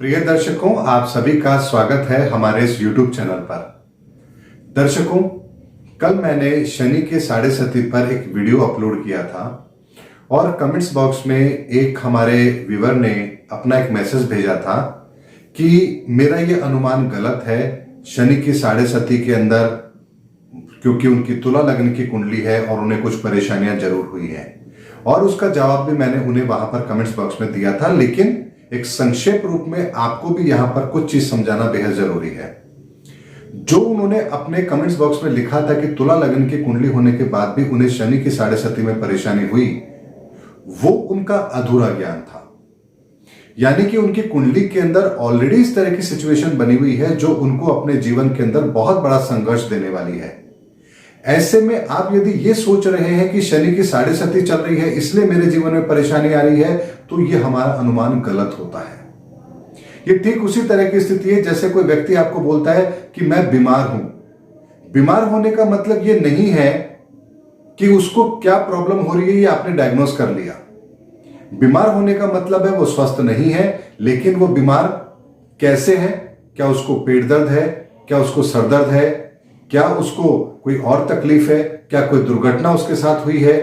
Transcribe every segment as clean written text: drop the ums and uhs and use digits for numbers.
प्रिय दर्शकों, आप सभी का स्वागत है हमारे इस YouTube चैनल पर। दर्शकों, कल मैंने शनि के साढ़े सती पर एक वीडियो अपलोड किया था और कमेंट्स बॉक्स में एक हमारे व्यूअर ने अपना एक मैसेज भेजा था कि मेरा ये अनुमान गलत है शनि की साढ़े सती के अंदर, क्योंकि उनकी तुला लग्न की कुंडली है और उन्हें कुछ परेशानियां जरूर हुई हैं। और उसका जवाब भी मैंने उन्हें वहां पर कमेंट्स बॉक्स में दिया था, लेकिन एक संक्षेप रूप में आपको भी यहां पर कुछ चीज समझाना बेहद जरूरी है। जो उन्होंने अपने कमेंट्स बॉक्स में लिखा था कि तुला लग्न की कुंडली होने के बाद भी उन्हें शनि की साढ़े सती में परेशानी हुई, वो उनका अधूरा ज्ञान था। यानी कि उनकी कुंडली के अंदर ऑलरेडी इस तरह की सिचुएशन बनी हुई है जो उनको अपने जीवन के अंदर बहुत बड़ा संघर्ष देने वाली है। ऐसे में आप यदि ये सोच रहे हैं कि शनि की साढ़े सती चल रही है इसलिए मेरे जीवन में परेशानी आ रही है, तो ये हमारा अनुमान गलत होता है। ये ठीक उसी तरह की स्थिति है जैसे कोई व्यक्ति आपको बोलता है कि मैं बीमार हूं। बीमार होने का मतलब ये नहीं है कि उसको क्या प्रॉब्लम हो रही है ये आपने डायग्नोस कर लिया। बीमार होने का मतलब है वो स्वस्थ नहीं है, लेकिन वो बीमार कैसे है? क्या उसको पेट दर्द है? क्या उसको सर दर्द है? क्या उसको कोई और तकलीफ है? क्या कोई दुर्घटना उसके साथ हुई है?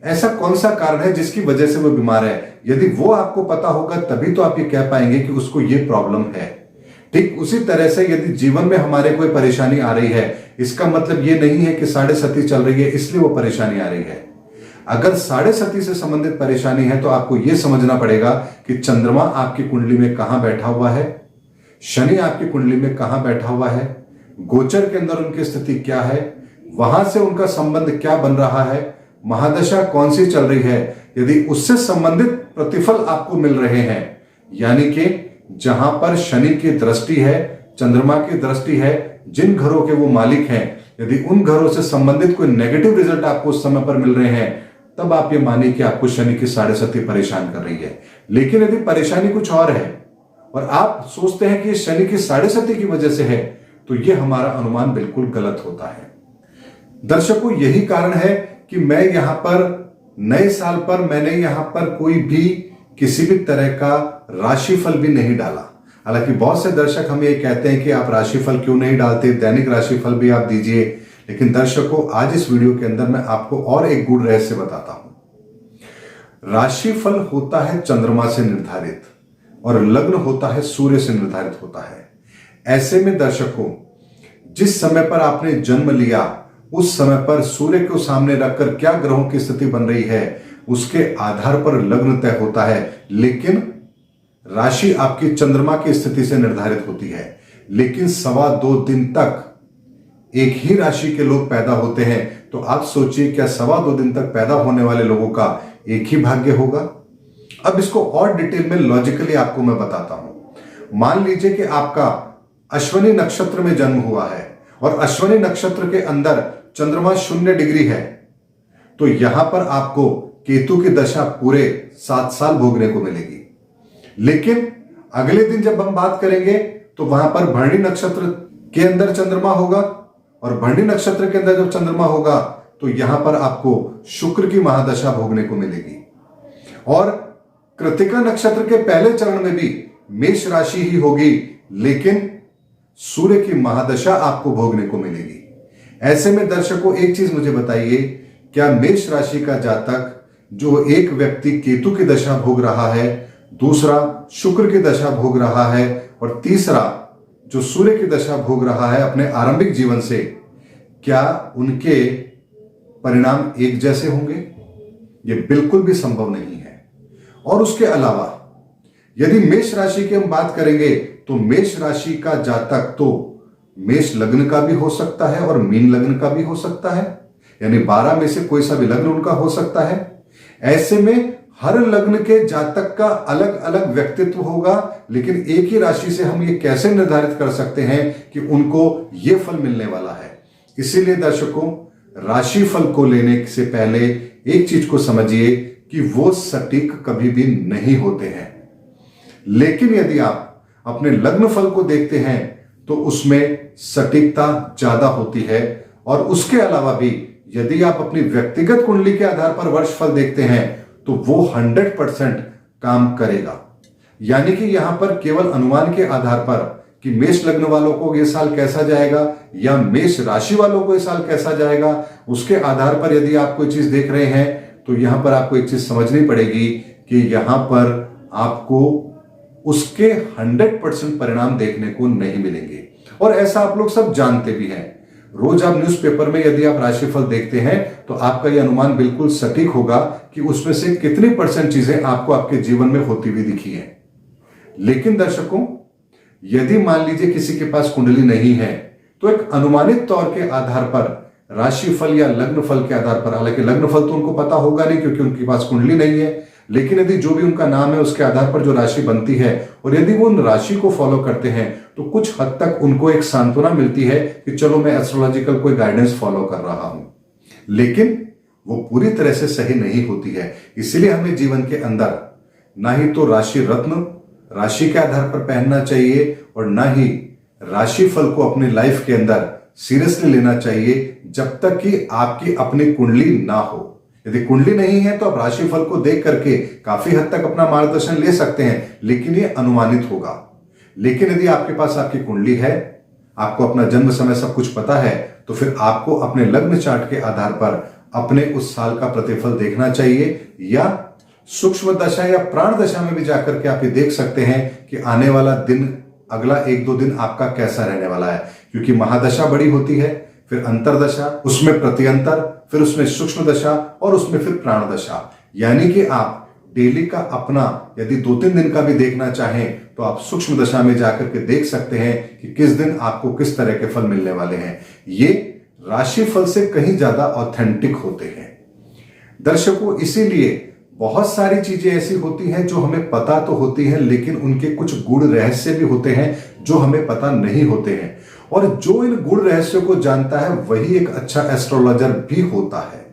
ऐसा कौन सा कारण है जिसकी वजह से वो बीमार है? यदि वो आपको पता होगा तभी तो आप ये कह पाएंगे कि उसको ये प्रॉब्लम है। ठीक उसी तरह से यदि जीवन में हमारे कोई परेशानी आ रही है, इसका मतलब ये नहीं है कि साढ़े सती चल रही है इसलिए वो परेशानी आ रही है। अगर साढ़े सती से संबंधित परेशानी है तो आपको यह समझना पड़ेगा कि चंद्रमा आपकी कुंडली में कहां बैठा हुआ है, शनि आपकी कुंडली में कहां बैठा हुआ है, गोचर के अंदर उनकी स्थिति क्या है, वहां से उनका संबंध क्या बन रहा है, महादशा कौन सी चल रही है। यदि उससे संबंधित प्रतिफल आपको मिल रहे हैं, यानी कि जहां पर शनि की दृष्टि है, चंद्रमा की दृष्टि है, जिन घरों के वो मालिक हैं, यदि उन घरों से संबंधित कोई नेगेटिव रिजल्ट आपको उस समय पर मिल रहे हैं, तब आप ये मानिए कि आपको शनि की साढ़े सती परेशान कर रही है। लेकिन यदि परेशानी कुछ और है और आप सोचते हैं कि शनि की साढ़े सती की वजह से है, तो यह हमारा अनुमान बिल्कुल गलत होता है। दर्शकों, यही कारण है कि मैं यहां पर नए साल पर मैंने यहां पर कोई भी किसी भी तरह का राशिफल भी नहीं डाला। हालांकि बहुत से दर्शक हमें ये कहते हैं कि आप राशिफल क्यों नहीं डालते, दैनिक राशिफल भी आप दीजिए। लेकिन दर्शकों, आज इस वीडियो के अंदर मैं आपको और एक गूढ़ रहस्य बताता हूं। राशिफल होता है चंद्रमा से निर्धारित और लग्न होता है सूर्य से निर्धारित होता है। ऐसे में दर्शकों, जिस समय पर आपने जन्म लिया उस समय पर सूर्य को सामने रखकर क्या ग्रहों की स्थिति बन रही है उसके आधार पर लग्न तय होता है। लेकिन राशि आपकी चंद्रमा की स्थिति से निर्धारित होती है। लेकिन 2.25 दिन तक एक ही राशि के लोग पैदा होते हैं, तो आप सोचिए क्या 2.25 दिन तक पैदा होने वाले लोगों का एक ही भाग्य होगा? अब इसको और डिटेल में लॉजिकली आपको मैं बताता हूं। मान लीजिए कि आपका अश्विनी नक्षत्र में जन्म हुआ है और अश्विनी नक्षत्र के अंदर चंद्रमा 0 डिग्री है, तो यहां पर आपको केतु की दशा पूरे 7 साल भोगने को मिलेगी। लेकिन अगले दिन जब हम बात करेंगे तो वहां पर भरणी नक्षत्र के अंदर चंद्रमा होगा और भरणी नक्षत्र के अंदर जब चंद्रमा होगा तो यहां पर आपको शुक्र की महादशा भोगने को मिलेगी। और कृतिका नक्षत्र के पहले चरण में भी मेष राशि ही होगी, लेकिन सूर्य की महादशा आपको भोगने को मिलेगी। ऐसे में दर्शकों, एक चीज मुझे बताइए, क्या मेष राशि का जातक जो एक व्यक्ति केतु की दशा भोग रहा है, दूसरा शुक्र की दशा भोग रहा है और तीसरा जो सूर्य की दशा भोग रहा है अपने आरंभिक जीवन से, क्या उनके परिणाम एक जैसे होंगे? यह बिल्कुल भी संभव नहीं है। और उसके अलावा यदि मेष राशि की हम बात करेंगे तो मेष राशि का जातक तो मेष लग्न का भी हो सकता है और मीन लग्न का भी हो सकता है, यानी 12 में से कोई सा भी लग्न उनका हो सकता है। ऐसे में हर लग्न के जातक का अलग अलग व्यक्तित्व होगा, लेकिन एक ही राशि से हम ये कैसे निर्धारित कर सकते हैं कि उनको ये फल मिलने वाला है? इसीलिए दर्शकों, राशिफल को लेने से पहले एक चीज को समझिए कि वो सटीक कभी भी नहीं होते हैं। लेकिन यदि आप अपने लग्न फल को देखते हैं तो उसमें सटीकता ज्यादा होती है। और उसके अलावा भी यदि आप अपनी व्यक्तिगत कुंडली के आधार पर वर्ष फल देखते हैं तो वो 100% काम करेगा। यानी कि यहां पर केवल अनुमान के आधार पर कि मेष लग्न वालों को ये साल कैसा जाएगा या मेष राशि वालों को ये साल कैसा जाएगा, उसके आधार पर यदि आप कोई चीज देख रहे हैं तो यहां पर आपको एक चीज समझनी पड़ेगी कि यहां पर आपको उसके 100% परिणाम देखने को नहीं मिलेंगे। और ऐसा आप लोग सब जानते भी हैं। रोज आप न्यूज़पेपर में यदि आप राशिफल देखते हैं तो आपका यह अनुमान बिल्कुल सटीक होगा कि उसमें से कितनी % चीजें आपको आपके जीवन में होती हुई दिखी हैं। लेकिन दर्शकों, यदि मान लीजिए किसी के पास कुंडली नहीं है तो एक अनुमानित तौर के आधार पर राशिफल या लग्नफल के आधार पर, हालांकि लग्नफल तो उनको पता होगा नहीं क्योंकि उनके पास कुंडली नहीं है, लेकिन यदि जो भी उनका नाम है उसके आधार पर जो राशि बनती है और यदि वो उन राशि को फॉलो करते हैं तो कुछ हद तक उनको एक सांत्वना मिलती है कि चलो मैं एस्ट्रोलॉजिकल कोई गाइडेंस फॉलो कर रहा हूं। लेकिन वो पूरी तरह से सही नहीं होती है। इसीलिए हमें जीवन के अंदर ना ही तो राशि रत्न राशि के आधार पर पहनना चाहिए और ना ही राशिफल को अपनी लाइफ के अंदर सीरियसली लेना चाहिए जब तक कि आपकी अपनी कुंडली ना हो। यदि कुंडली नहीं है तो आप राशिफल को देख करके काफी हद तक अपना मार्गदर्शन ले सकते हैं, लेकिन ये अनुमानित होगा। लेकिन यदि आपके पास आपकी कुंडली है, आपको अपना जन्म समय सब कुछ पता है, तो फिर आपको अपने लग्न चार्ट के आधार पर अपने उस साल का प्रतिफल देखना चाहिए या सूक्ष्म दशा या प्राण दशा में भी जाकर के आप ये देख सकते हैं कि आने वाला दिन, अगला 1-2 दिन आपका कैसा रहने वाला है। क्योंकि महादशा बड़ी होती है, फिर अंतरदशा, उसमें प्रत्यंतर, फिर उसमें सूक्ष्म दशा और उसमें फिर प्राण दशा। यानी कि आप डेली का अपना यदि 2-3 दिन का भी देखना चाहें तो आप सूक्ष्म दशा में जाकर के देख सकते हैं कि किस दिन आपको किस तरह के फल मिलने वाले हैं। ये राशिफल से कहीं ज्यादा ऑथेंटिक होते हैं दर्शकों। इसीलिए बहुत सारी चीजें ऐसी होती हैं जो हमें पता तो होती हैं, लेकिन उनके कुछ गूढ़ रहस्य भी होते हैं जो हमें पता नहीं होते हैं। और जो इन गूढ़ रहस्यों को जानता है वही एक अच्छा एस्ट्रोलॉजर भी होता है।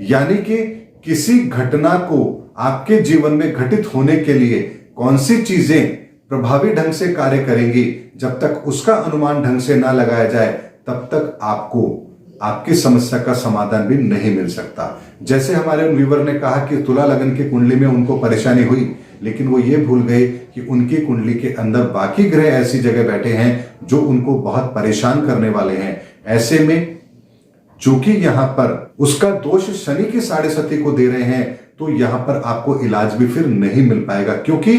यानी कि किसी घटना को आपके जीवन में घटित होने के लिए कौन सी चीजें प्रभावी ढंग से कार्य करेंगी, जब तक उसका अनुमान ढंग से ना लगाया जाए तब तक आपको आपकी समस्या का समाधान भी नहीं मिल सकता। जैसे हमारे उन व्यूवर ने कहा कि तुला लगन की कुंडली में उनको परेशानी हुई, लेकिन वो ये भूल गए कि उनकी कुंडली के अंदर बाकी ग्रह ऐसी जगह बैठे हैं जो उनको बहुत परेशान करने वाले हैं। ऐसे में चूंकि यहां पर उसका दोष शनि की 6.5 को दे रहे हैं, तो यहां पर आपको इलाज भी फिर नहीं मिल पाएगा, क्योंकि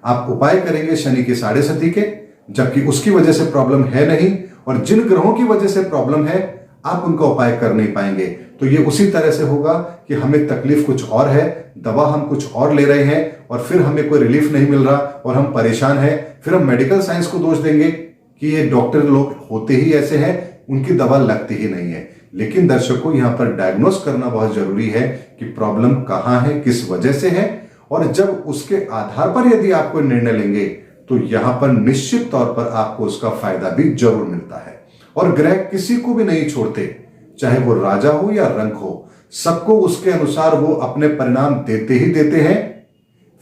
आप उपाय करेंगे शनि की 6.5 के, जबकि उसकी वजह से प्रॉब्लम है नहीं, और जिन ग्रहों की वजह से प्रॉब्लम है आप उनका उपाय कर नहीं पाएंगे। तो ये उसी तरह से होगा कि हमें तकलीफ कुछ और है, दवा हम कुछ और ले रहे हैं और फिर हमें कोई रिलीफ नहीं मिल रहा और हम परेशान हैं। फिर हम मेडिकल साइंस को दोष देंगे कि ये डॉक्टर लोग होते ही ऐसे हैं, उनकी दवा लगती ही नहीं है। लेकिन दर्शकों, यहां पर डायग्नोस करना बहुत जरूरी है कि प्रॉब्लम कहां है, किस वजह से है, और जब उसके आधार पर यदि आप कोई निर्णय लेंगे तो यहां पर निश्चित तौर पर आपको उसका फायदा भी जरूर मिलता है। और ग्रह किसी को भी नहीं छोड़ते, चाहे वो राजा हो या रंक हो, सबको उसके अनुसार वो अपने परिणाम देते ही देते हैं।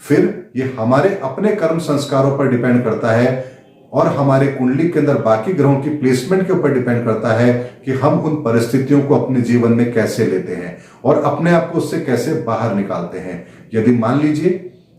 फिर ये हमारे अपने कर्म संस्कारों पर डिपेंड करता है और हमारे कुंडली के अंदर बाकी ग्रहों की प्लेसमेंट के ऊपर डिपेंड करता है कि हम उन परिस्थितियों को अपने जीवन में कैसे लेते हैं और अपने आप को उससे कैसे बाहर निकालते हैं। यदि मान लीजिए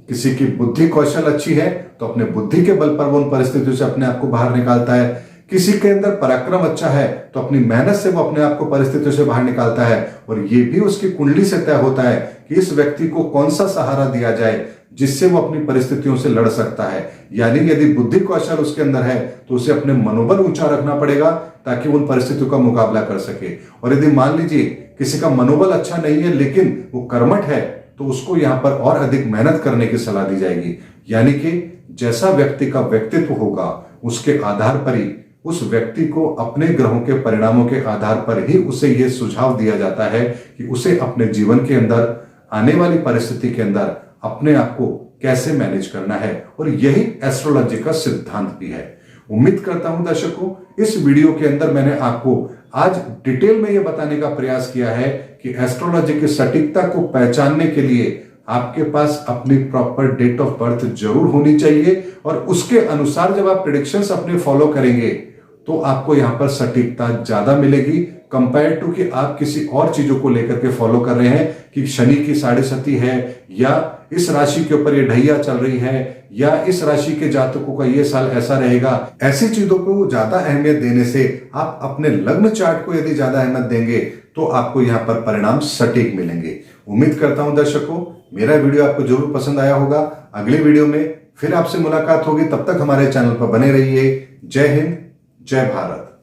किसी की बुद्धि कौशल अच्छी है तो अपने बुद्धि के बल पर वो उन परिस्थितियों से अपने आप को बाहर निकालता है। किसी के अंदर पराक्रम अच्छा है तो अपनी मेहनत से वो अपने आप को परिस्थितियों से बाहर निकालता है, और ये भी उसकी कुंडली से तय होता है कि इस व्यक्ति को कौन सा सहारा दिया जाए जिससे वो अपनी परिस्थितियों से लड़ सकता है। यानी यदि बुद्धि कौशल उसके अंदर है तो उसे अपने मनोबल ऊंचा रखना पड़ेगा ताकि वो उन परिस्थितियों का मुकाबला कर सके। और यदि मान लीजिए किसी का मनोबल अच्छा नहीं है लेकिन वो कर्मठ है, तो उसको यहां पर और अधिक मेहनत करने की सलाह दी जाएगी। यानी कि जैसा व्यक्ति का व्यक्तित्व होगा उसके आधार पर ही उस व्यक्ति को अपने ग्रहों के परिणामों के आधार पर ही उसे यह सुझाव दिया जाता है कि उसे अपने जीवन के अंदर आने वाली परिस्थिति के अंदर अपने आप को कैसे मैनेज करना है। और यही एस्ट्रोलॉजी का सिद्धांत भी है। उम्मीद करता हूं दर्शकों, इस वीडियो के अंदर मैंने आपको आज डिटेल में यह बताने का प्रयास किया है कि एस्ट्रोलॉजी की सटीकता को पहचानने के लिए आपके पास अपनी प्रॉपर डेट ऑफ बर्थ जरूर होनी चाहिए, और उसके अनुसार जब आप प्रेडिक्शंस अपने फॉलो करेंगे तो आपको यहां पर सटीकता ज्यादा मिलेगी, कंपेयर टू कि आप किसी और चीजों को लेकर के फॉलो कर रहे हैं कि शनि की साढ़े सती है, या इस राशि के ऊपर ये ढैया चल रही है, या इस राशि के जातकों का ये साल ऐसा रहेगा। ऐसी चीजों को ज्यादा अहमियत देने से आप अपने लग्न चार्ट को यदि ज्यादा अहमियत देंगे तो आपको यहां पर परिणाम सटीक मिलेंगे। उम्मीद करता हूं दर्शकों मेरा वीडियो आपको जरूर पसंद आया होगा। अगली वीडियो में फिर आपसे मुलाकात होगी, तब तक हमारे चैनल पर बने रहिए। जय हिंद, जय भारत।